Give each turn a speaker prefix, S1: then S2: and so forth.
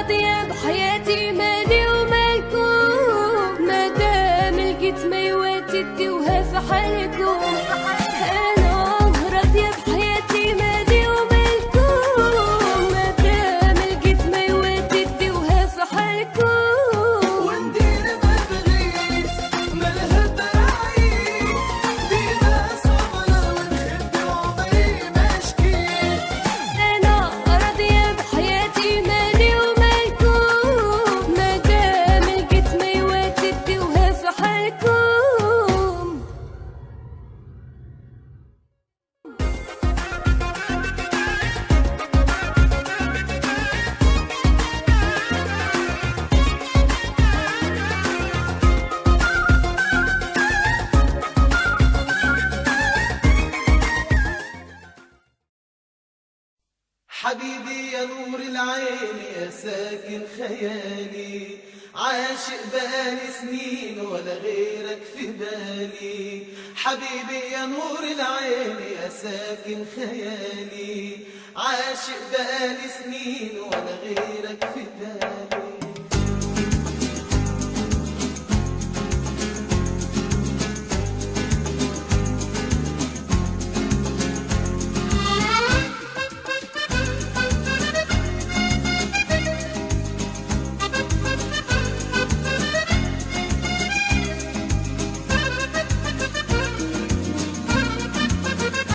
S1: راضية بحياتي مالي ومالكم، مادام لقيت ما يواتديوها في حالكم. أنا راضية بحياتي مالي ومالكم، مادام لقيت ما يواتديوها في حالكم.
S2: وندير ما بغيت مالها بعيد، ديما صبرة ونخبي وعمري ما شكيت.
S1: أنا راضية بحياتي مالي ومالكم، مادام لقيت ما يواتديوها في حالكم.
S2: حبيبي يا نور العين يا ساكن خيالي، عاشق بقالي سنين ولا غيرك في بالي. حبيبي يا نور العين يا ساكن خيالي، عاشق بقالي سنين ولا غيرك في بالي.